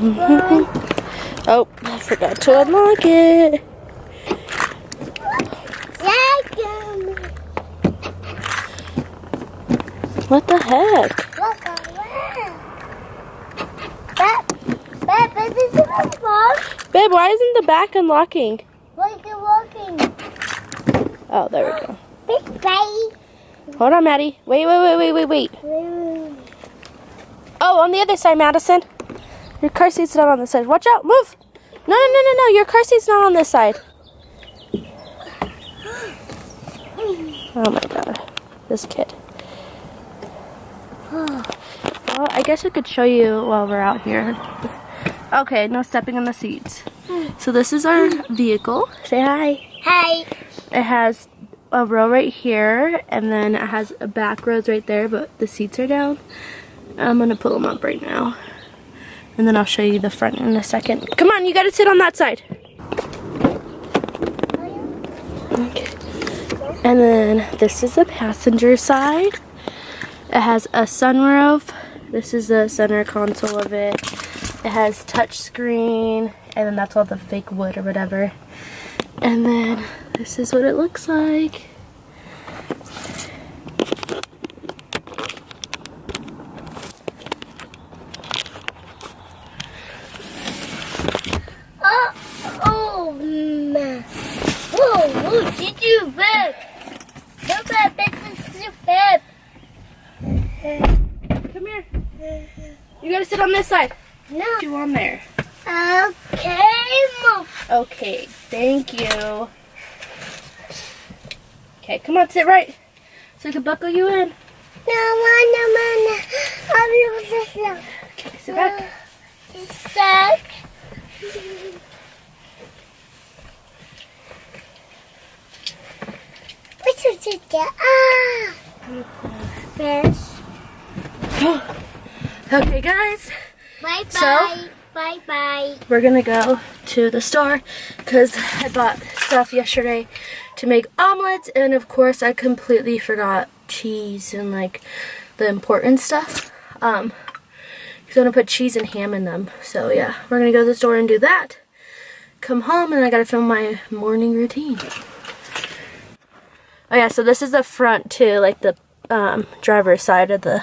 Oh, I forgot to unlock it. What the heck? Babe, why isn't the back unlocking? Oh, there we go. Hold on, Maddie. Wait. Oh, on the other side, Madison. Your car seat's not on this side. Watch out, move. No. Your car seat's not on this side. Oh my God, this kid. Well, I guess I could show you while we're out here. Okay, no stepping on the seats. So this is our vehicle. Say hi. Hi. It has a row right here, and then it has a back rows right there, but the seats are down. I'm gonna pull them up right now, and then I'll show you the front in a second. Come on, you gotta sit on that side. Okay. And then this is the passenger side. It has a sunroof. This is the center console of it. It has touch screen, and then that's all the fake wood or whatever. And then this is what it looks like. Oh, man. Whoa, did you bed? Look at this is your bed. Come here. You gotta sit on this side. No. Put you on there. Okay, Mom. Okay, thank you. Okay, come on, sit right. So I can buckle you in. No. I'll be this now. Okay, sit back. Stuck. What should you get? Fish. Okay, guys. Bye. So? Bye. We're gonna go to the store because I bought stuff yesterday to make omelets, and of course I completely forgot cheese and like the important stuff. He's gonna put cheese and ham in them. So yeah, we're gonna go to the store and do that. Come home and I gotta film my morning routine. Oh yeah, so this is the front too, like the driver's side of the.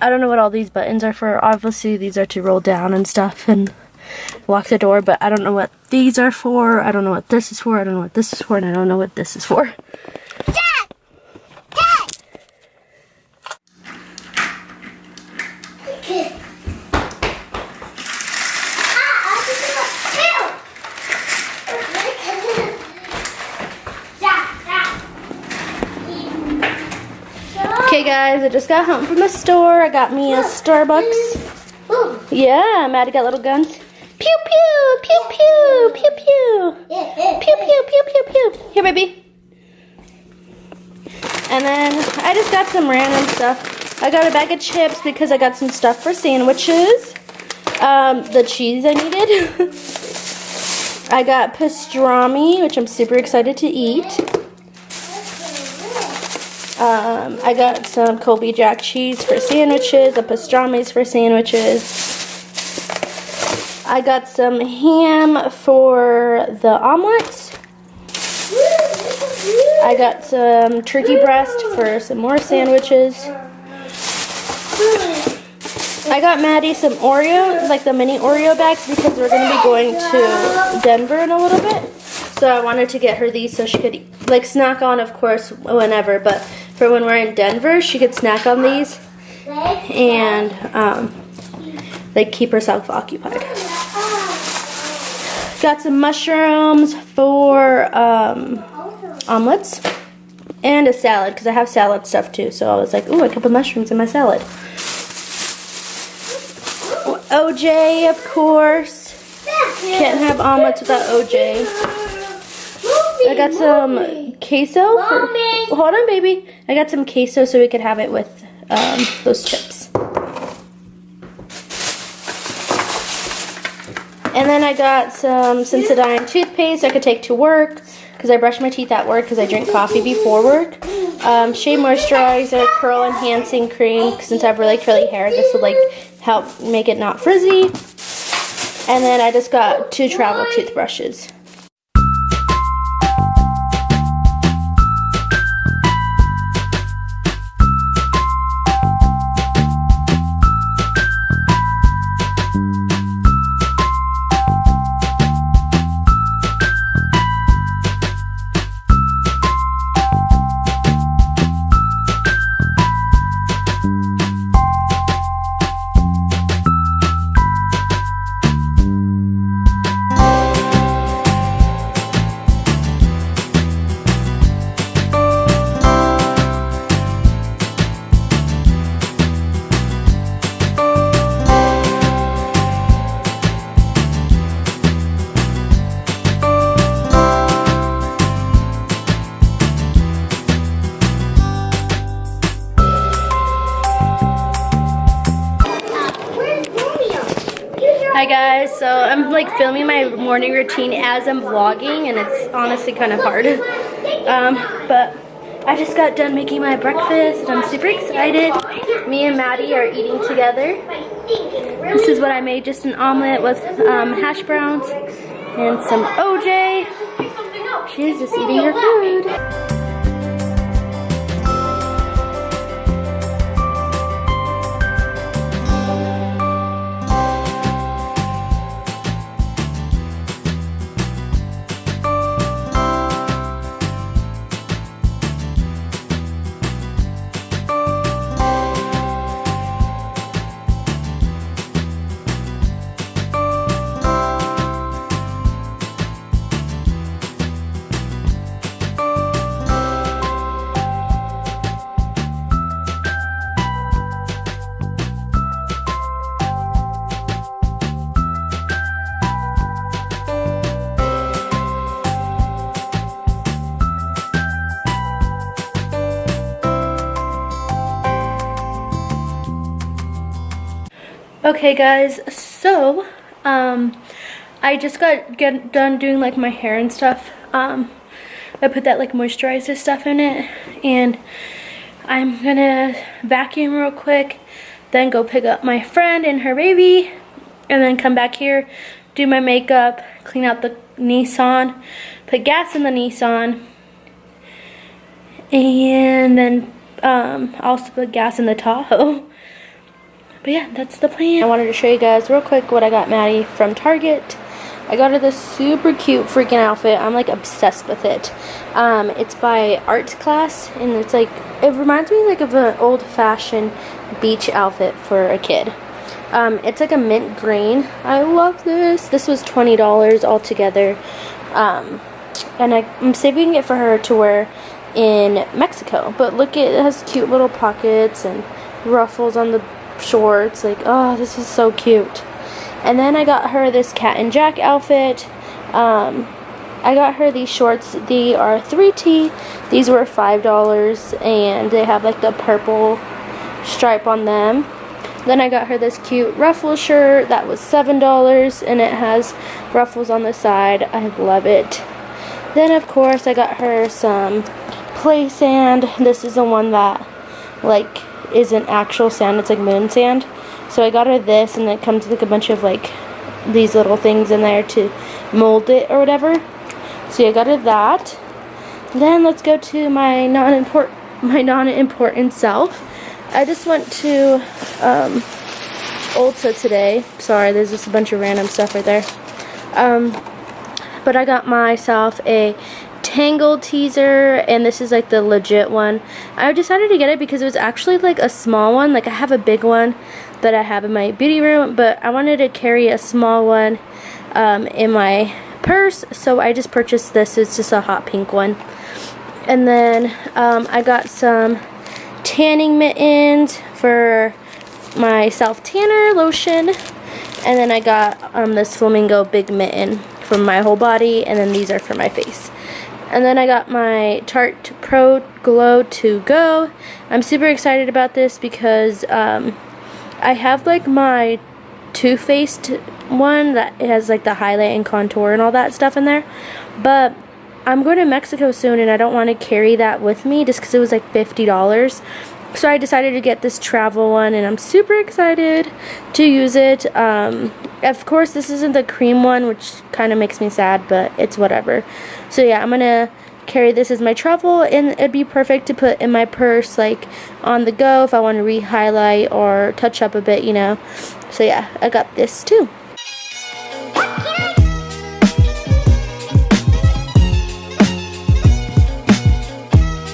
I don't know what all these buttons are for. Obviously, these are to roll down and stuff and lock the door, but I don't know what these are for. I don't know what this is for. I don't know what this is for, and I don't know what this is for. Dad! Okay, guys, I just got home from the store. I got me a Starbucks. Yeah, Maddie got little guns. Pew, pew, pew, pew, pew, pew. Pew, pew, pew, pew, pew. Here, baby. And then I just got some random stuff. I got a bag of chips because I got some stuff for sandwiches. The cheese I needed. I got pastrami, which I'm super excited to eat. I got some Colby Jack cheese for sandwiches, the pastrami's for sandwiches. I got some ham for the omelets. I got some turkey breast for some more sandwiches. I got Maddie some Oreo, like the mini Oreo bags, because we're going to be going to Denver in a little bit. So I wanted to get her these so she could like snack on, of course, whenever, but for when we're in Denver, she could snack on these and like keep herself occupied. Got some mushrooms for omelets and a salad because I have salad stuff too. So I was like, ooh, I could put mushrooms in my salad. OJ, of course. Can't have omelets without OJ. I got some queso. Hold on, baby. I got some queso so we could have it with those chips. And then I got some Sensodyne toothpaste I could take to work because I brush my teeth at work because I drink coffee before work. Shea Moisturizer, Curl Enhancing Cream. Since I have really curly hair, this will like help make it not frizzy. And then I just got 2 travel toothbrushes. Hi guys, so I'm like filming my morning routine as I'm vlogging, and it's honestly kind of hard. But I just got done making my breakfast and I'm super excited. Me and Maddie are eating together. This is what I made, just an omelet with hash browns and some OJ. She's just eating her food. Okay guys, so I just got done doing like my hair and stuff. I put that like moisturizer stuff in it, and I'm gonna vacuum real quick, then go pick up my friend and her baby, and then come back here, do my makeup, clean out the Nissan, put gas in the Nissan, and then also put gas in the Tahoe. But yeah, that's the plan. I wanted to show you guys real quick what I got Maddie from Target. I got her this super cute freaking outfit. I'm like obsessed with it. It's by Art Class, and it's like, it reminds me like of an old-fashioned beach outfit for a kid. It's like a mint green. I love this. This was $20 altogether. And I'm saving it for her to wear in Mexico. But look, it has cute little pockets and ruffles on the shorts. Like, oh, this is so cute. And then I got her this Cat and Jack outfit. I got her these shorts. They are 3T. These were $5, and they have like the purple stripe on them. Then I got her this cute ruffle shirt that was $7, and it has ruffles on the side. I love it. Then of course I got her some play sand. This is the one that like isn't actual sand, it's like moon sand. So I got her this, and it comes with like a bunch of like these little things in there to mold it or whatever. So I got her that. Then let's go to my non-important self. I just went to Ulta today. Sorry, there's just a bunch of random stuff right there. But I got myself a Tangled teaser, and this is like the legit one. I decided to get it because it was actually like a small one. Like I have a big one that I have in my beauty room, but I wanted to carry a small one in my purse, so I just purchased this. It's just a hot pink one. And then I got some tanning mittens for my self tanner lotion, and then I got this flamingo big mitten for my whole body, and then these are for my face. And then I got my Tarte Pro Glow to Go. I'm super excited about this because I have like my Too Faced one that has like the highlight and contour and all that stuff in there. But I'm going to Mexico soon, and I don't want to carry that with me just because it was like $50. So I decided to get this travel one, and I'm super excited to use it. Of course, this isn't the cream one, which kind of makes me sad, but it's whatever. So yeah, I'm gonna carry this as my travel, and it'd be perfect to put in my purse, like on the go if I want to re-highlight or touch up a bit, you know. So yeah, I got this too.